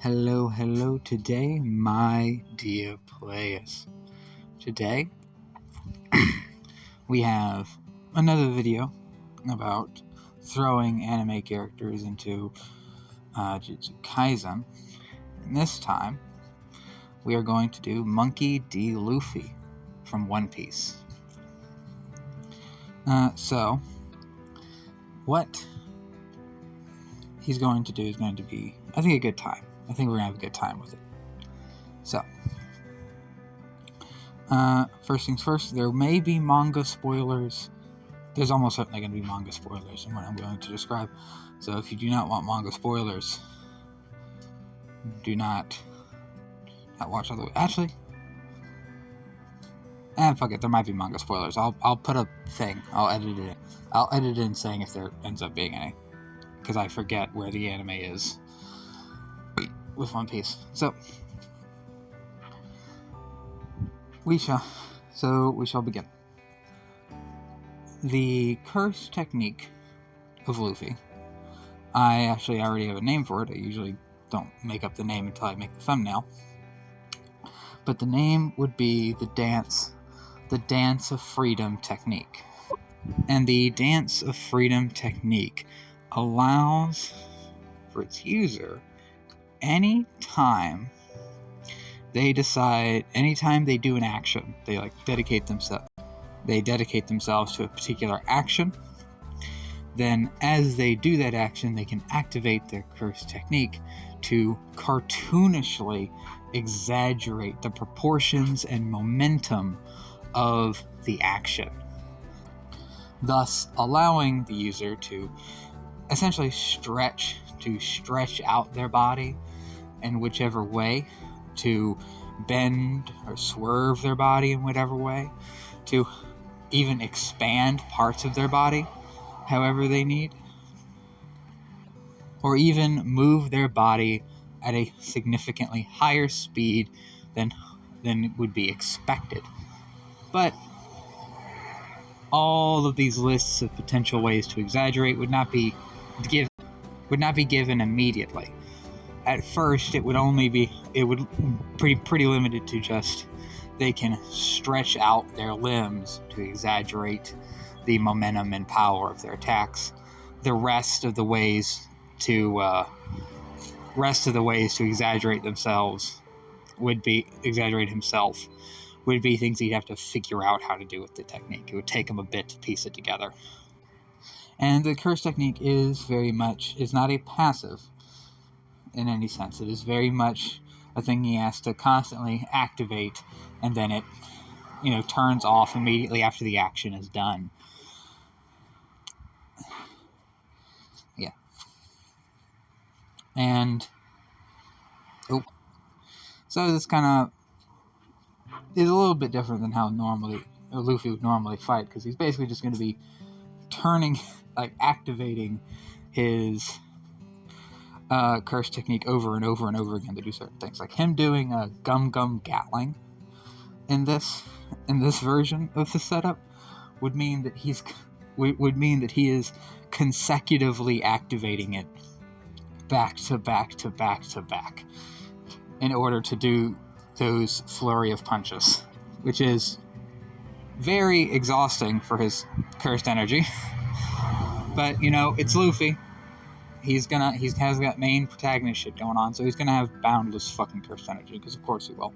Hello today, my dear players. Today, we have another video about throwing anime characters into Jujutsukaisen. And this time, we are going to do Monkey D. Luffy from One Piece. So, what he's going to do is going to be, I think, a good time. I think we're going to have a good time with it. So, first things first, there may be manga spoilers. There's almost certainly going to be manga spoilers in what I'm going to describe. So if you do not want manga spoilers, do not watch all the way. Actually, fuck it, there might be manga spoilers. I'll put a thing. I'll edit it. I'll edit it in saying if there ends up being any, because I forget where the anime is with One Piece. So we shall begin. The curse technique of Luffy, I actually already have a name for it. I usually don't make up the name until I make the thumbnail. But the name would be the Dance of Freedom technique. And the Dance of Freedom technique allows for its user, anytime they do an action, they dedicate themselves to a particular action, then as they do that action, they can activate their curse technique to cartoonishly exaggerate the proportions and momentum of the action, thus allowing the user to essentially stretch out their body in whichever way, to bend or swerve their body in whatever way, to even expand parts of their body however they need, or even move their body at a significantly higher speed than would be expected. But all of these lists of potential ways to exaggerate would not be given immediately. At first, it would pretty limited to just they can stretch out their limbs to exaggerate the momentum and power of their attacks. The rest of the ways to exaggerate himself would be things he'd have to figure out how to do with the technique. It would take him a bit to piece it together. And the curse technique is not a passive in any sense. It is very much a thing he has to constantly activate, and then it, turns off immediately after the action is done. Yeah. And, so this kind of is a little bit different than how Luffy would normally fight, because he's basically just going to be activating his curse technique over and over and over again to do certain things, like him doing a gum gatling in this version of the setup would mean that he is consecutively activating it back to back in order to do those flurry of punches, which is very exhausting for his cursed energy. But it's Luffy. He has got main protagonist shit going on, so he's gonna have boundless fucking cursed energy, because of course he will.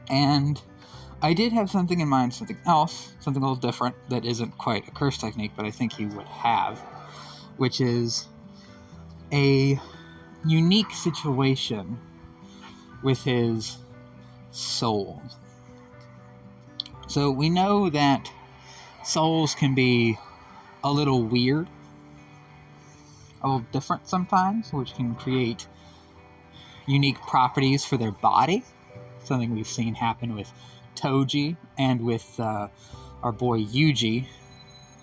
And I did have something in mind, something else, something a little different, that isn't quite a curse technique, but I think he would have, which is a unique situation with his soul. So we know that souls can be a little weird, a little different sometimes, which can create unique properties for their body. Something we've seen happen with Toji and with our boy Yuji,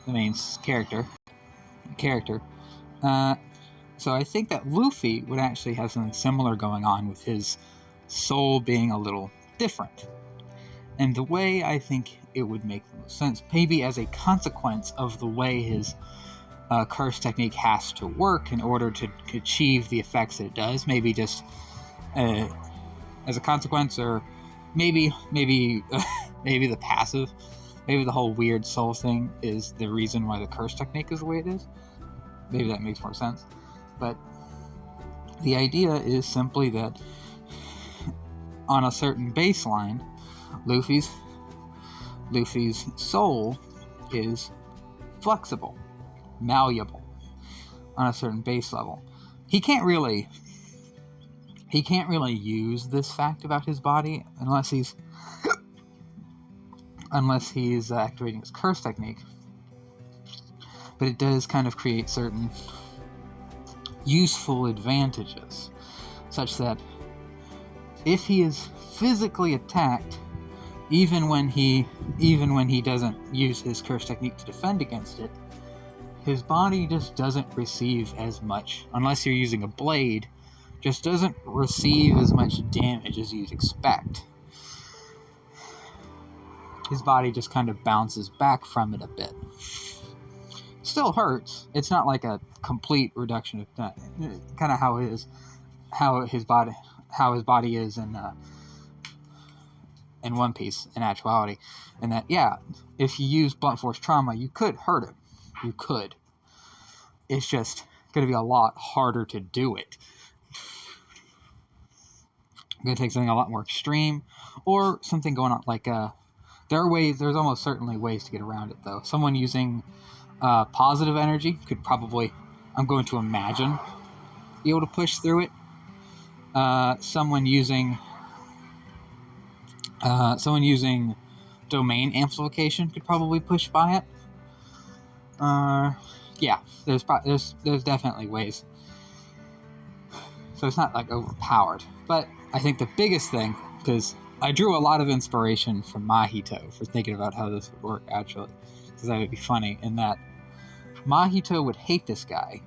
the main character. So I think that Luffy would actually have something similar going on with his soul being a little different. And the way I think it would make the most sense, maybe as a consequence of the way his curse technique has to work in order to achieve the effects it does. Maybe just as a consequence, or maybe the passive, maybe the whole weird soul thing is the reason why the curse technique is the way it is. Maybe that makes more sense. But the idea is simply that on a certain baseline, Luffy's soul is flexible, malleable on a certain base level. He can't really use this fact about his body unless he's activating his curse technique. But it does kind of create certain useful advantages, such that if he is physically attacked, even when he doesn't use his curse technique to defend against it, his body just doesn't receive as much, unless you're using a blade, just doesn't receive as much damage as you'd expect. His body just kind of bounces back from it a bit. Still hurts. It's not like a complete reduction of that. Kind of how his body is in One Piece in actuality, and that if you use blunt force trauma, you could hurt him. You could. It's just going to be a lot harder to do it. Going to take something a lot more extreme, or something going on like there's almost certainly ways to get around it though. Someone using positive energy could probably, I'm going to imagine, be able to push through it. Someone using domain amplification could probably push by it. There's definitely ways. So it's not like overpowered. But I think the biggest thing, because I drew a lot of inspiration from Mahito for thinking about how this would work actually, because that would be funny, in that Mahito would hate this guy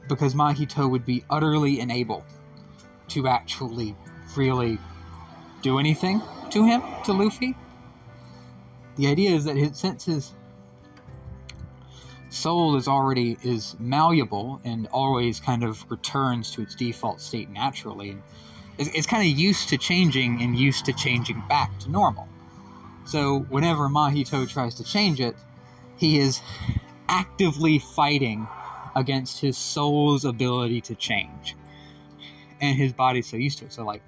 because Mahito would be utterly unable to actually really do anything to Luffy. The idea is that since his soul is malleable and always kind of returns to its default state naturally, and it's kind of used to changing and used to changing back to normal. So whenever Mahito tries to change it, he is actively fighting against his soul's ability to change. And his body's so used to it. So like,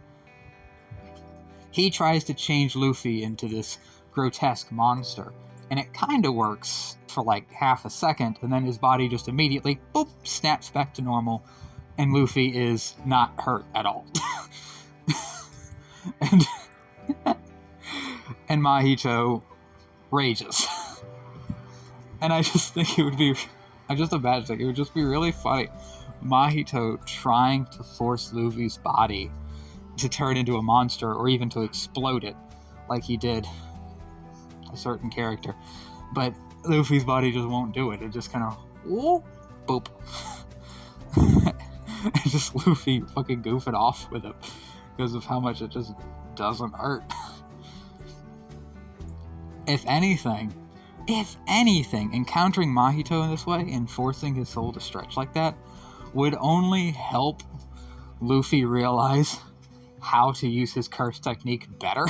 he tries to change Luffy into this grotesque monster, and it kind of works for like half a second, and then his body just immediately, boop, snaps back to normal, and Luffy is not hurt at all. and Mahito rages. And I just think it would be, I just imagine it would just be really funny. Mahito trying to force Luffy's body to turn into a monster, or even to explode it, like he did a certain character. But Luffy's body just won't do it. It just kind of, whoop, boop. And just Luffy fucking goofing off with it because of how much it just doesn't hurt. If anything, encountering Mahito in this way and forcing his soul to stretch like that would only help Luffy realize how to use his curse technique better.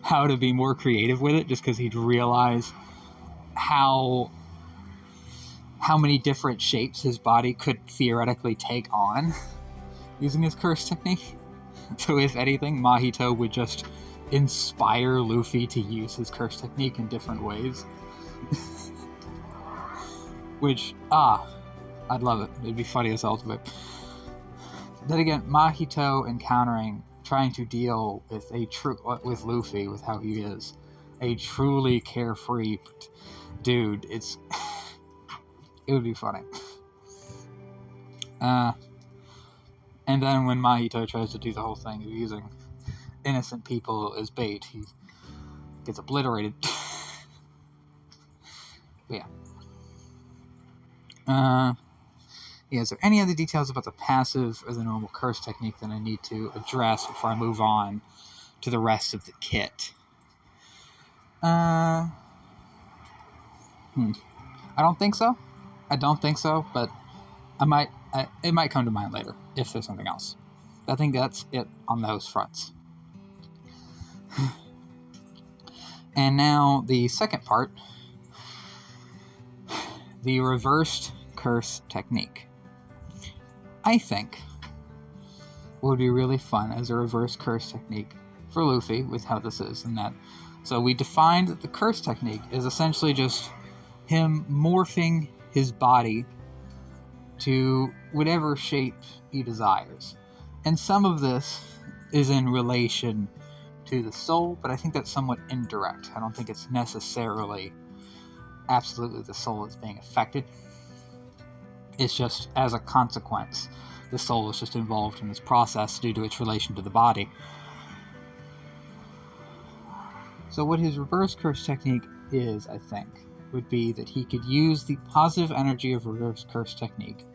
How to be more creative with it, just because he'd realize how many different shapes his body could theoretically take on using his curse technique. So if anything, Mahito would just inspire Luffy to use his curse technique in different ways. Which, I'd love it. It'd be funny as hell to it. Then again, Mahito trying to deal with with Luffy, with how he is a truly carefree dude, it would be funny. And then when Mahito tries to do the whole thing of using innocent people as bait, he gets obliterated. But yeah. Is there any other details about the passive or the normal curse technique that I need to address before I move on to the rest of the kit? I I don't think so. But it might come to mind later if there's something else. I think that's it on those fronts. And now the second part, the reversed curse technique. I think what would be really fun as a reverse curse technique for Luffy with how this is and that. So we defined that the curse technique is essentially just him morphing his body to whatever shape he desires. And some of this is in relation to the soul, but I think that's somewhat indirect. I don't think it's necessarily absolutely the soul is being affected. It's just as a consequence, the soul is just involved in this process due to its relation to the body. So what his reverse curse technique is, I think, would be that he could use the positive energy of reverse curse technique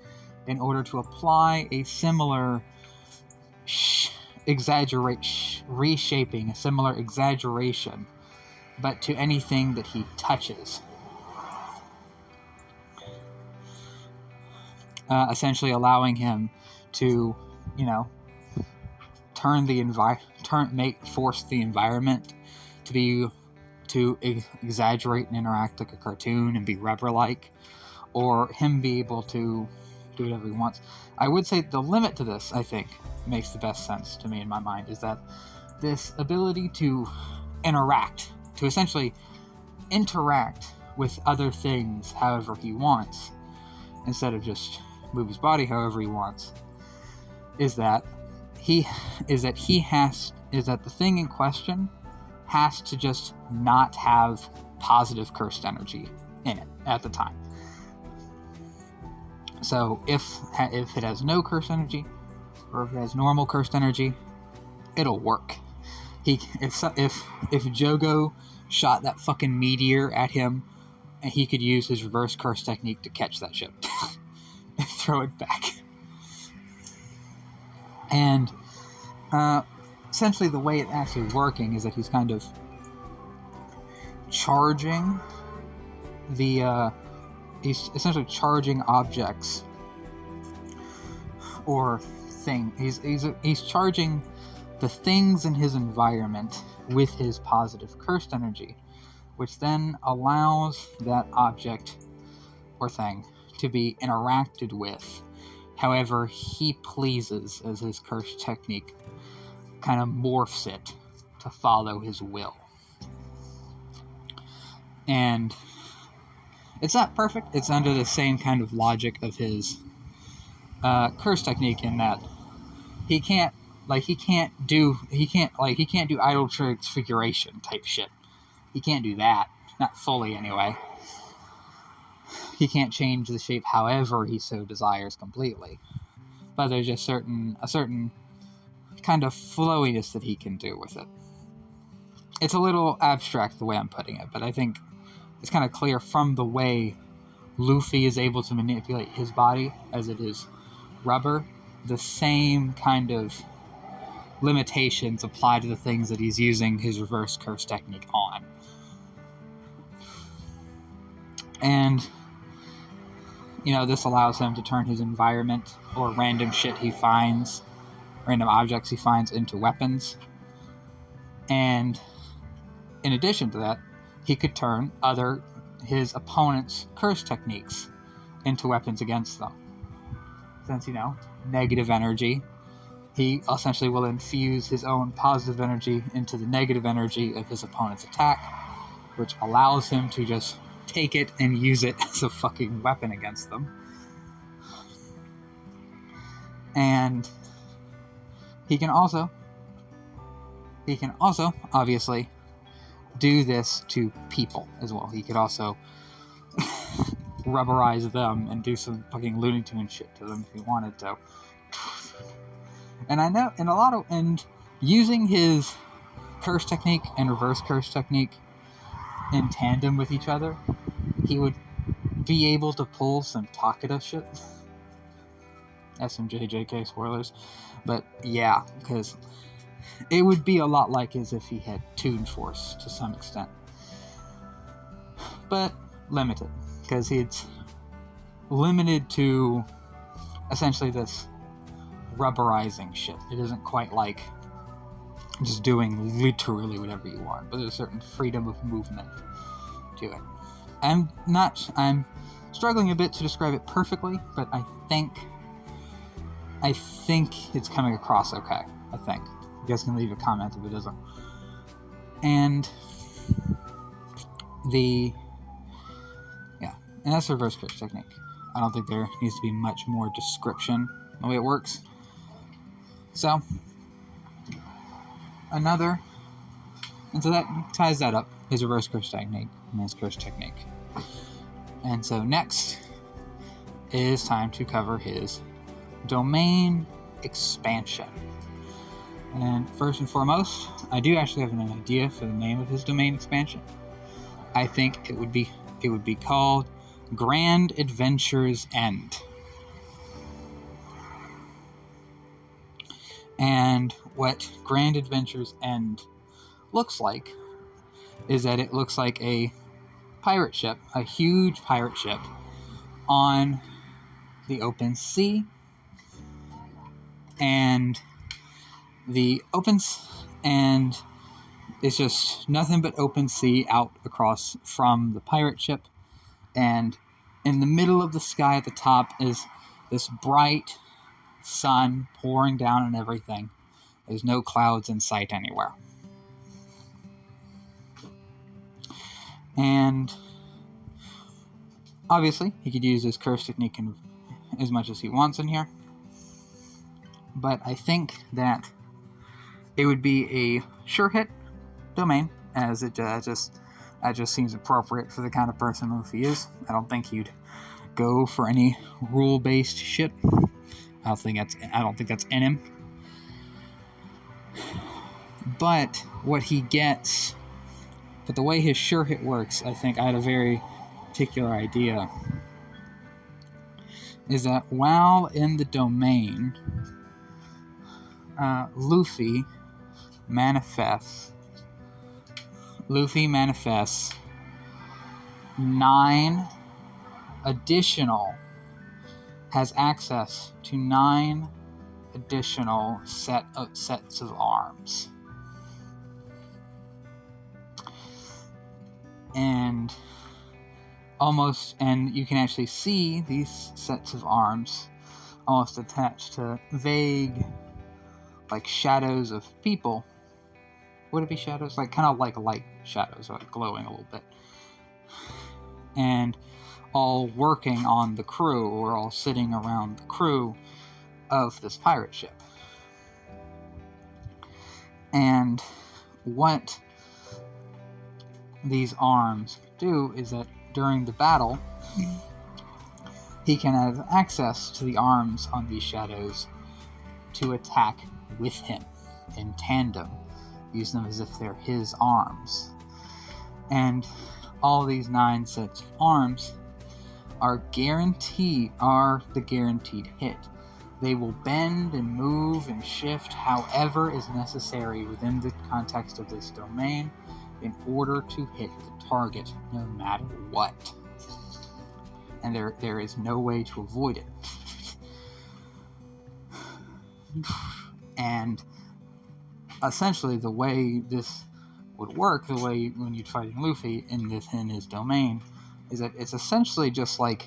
in order to apply a similar reshaping, a similar exaggeration, but to anything that he touches. Essentially allowing him to, force the environment to exaggerate and interact like a cartoon and be rubber-like, or him be able to do whatever he wants. I would say the limit to this, I think, makes the best sense to me in my mind, is that this ability to essentially interact with other things however he wants, instead of just move his body however he wants, is that the thing in question has to just not have positive cursed energy in it at the time. So if it has no cursed energy, or if it has normal cursed energy, it'll work. If Jogo shot that fucking meteor at him, he could use his reverse curse technique to catch that shit and throw it back. And essentially the way it's actually working is that he's kind of charging he's essentially charging objects or things. He's charging the things in his environment with his positive cursed energy, which then allows that object or thing to be interacted with however he pleases, as his curse technique kind of morphs it to follow his will. And it's not perfect. It's under the same kind of logic of his curse technique, in that he can't do idle transfiguration type shit. He can't do that. Not fully, anyway. He can't change the shape however he so desires completely. But there's just a certain kind of flowiness that he can do with it. It's a little abstract the way I'm putting it, but I think it's kind of clear from the way Luffy is able to manipulate his body, as it is rubber. The same kind of limitations apply to the things that he's using his reverse curse technique on. And, this allows him to turn his environment or random objects he finds into weapons. And in addition to that, he could turn his opponent's curse techniques into weapons against them. Since, negative energy, he essentially will infuse his own positive energy into the negative energy of his opponent's attack, which allows him to just take it and use it as a fucking weapon against them. And he can also obviously do this to people as well. He could also rubberize them and do some fucking Looney Tunes shit to them if he wanted to. And I know and using his curse technique and reverse curse technique in tandem with each other, he would be able to pull some Takeda shit. SMJJK spoilers. But yeah, because it would be a lot like as if he had Toon Force to some extent. But limited. because it's limited to essentially this rubberizing shit. It isn't quite like just doing literally whatever you want, but there's a certain freedom of movement to it. I'm struggling a bit to describe it perfectly, but I think it's coming across okay. I think. You guys can leave a comment if it doesn't. And and that's the reverse curse technique. I don't think there needs to be much more description on the way it works. So, and so that ties that up, his reverse curse technique and his curse technique. And so next is time to cover his domain expansion. And first and foremost, I do actually have an idea for the name of his domain expansion. I think it would be called Grand Adventure's End. And what Grand Adventure's End looks like is that it looks like a pirate ship, a huge pirate ship on the open sea, and it's just nothing but open sea out across from the pirate ship, and in the middle of the sky at the top is this bright sun pouring down on everything. There's no clouds in sight anywhere. And obviously, he could use his curse technique as much as he wants in here. But I think that it would be a sure hit domain, as it just seems appropriate for the kind of person Luffy is. I don't think he'd go for any rule-based shit. I don't think that's in him. But the way his sure hit works, I think I had a very particular idea, is that while in the domain, Luffy manifests 9 additional, has access to 9 additional sets of arms. And you can actually see these sets of arms almost attached to vague, like, shadows of people. Would it be shadows? Like, kind of like light shadows, like glowing a little bit. And all working on the crew, or all sitting around the crew of this pirate ship. And what these arms do is that during the battle, he can have access to the arms on these shadows to attack with him in tandem, use them as if they're his arms. And all these 9 sets of arms are the guaranteed hit. They will bend and move and shift however is necessary within the context of this domain in order to hit the target, no matter what. And there is no way to avoid it. And essentially the way this would work, the way when you're fighting Luffy in his domain, is that it's essentially just like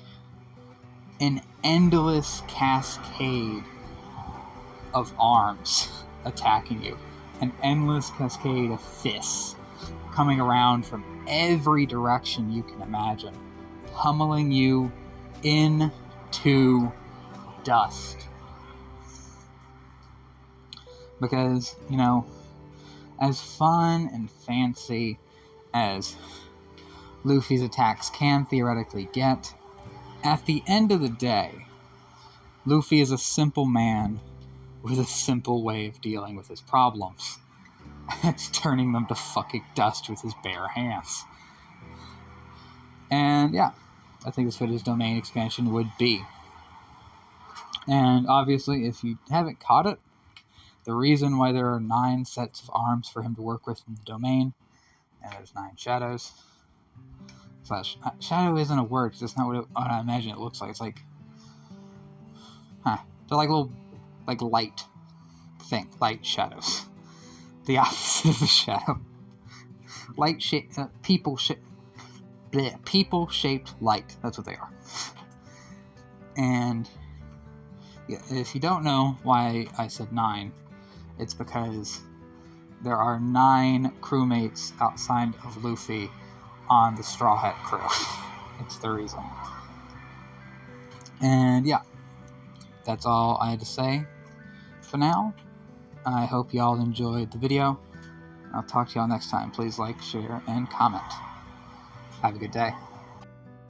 an endless cascade of arms attacking you. An endless cascade of fists coming around from every direction you can imagine, pummeling you into dust. Because, as fun and fancy as Luffy's attacks can theoretically get, at the end of the day, Luffy is a simple man with a simple way of dealing with his problems. It's turning them to fucking dust with his bare hands. And yeah, I think that's what his domain expansion would be. And obviously, if you haven't caught it, the reason why there are 9 sets of arms for him to work with in the domain, and there's 9 shadows, Shadow isn't a word, 'cause that's not what I imagine it looks like. It's like, they're like little, like light shadows. The opposite of a shadow. People-shaped light. That's what they are. And yeah, if you don't know why I said 9, it's because there are 9 crewmates outside of Luffy on the Straw Hat crew. It's the reason. And yeah, that's all I had to say for now. I hope y'all enjoyed the video. I'll talk to y'all next time. Please like, share, and comment. Have a good day.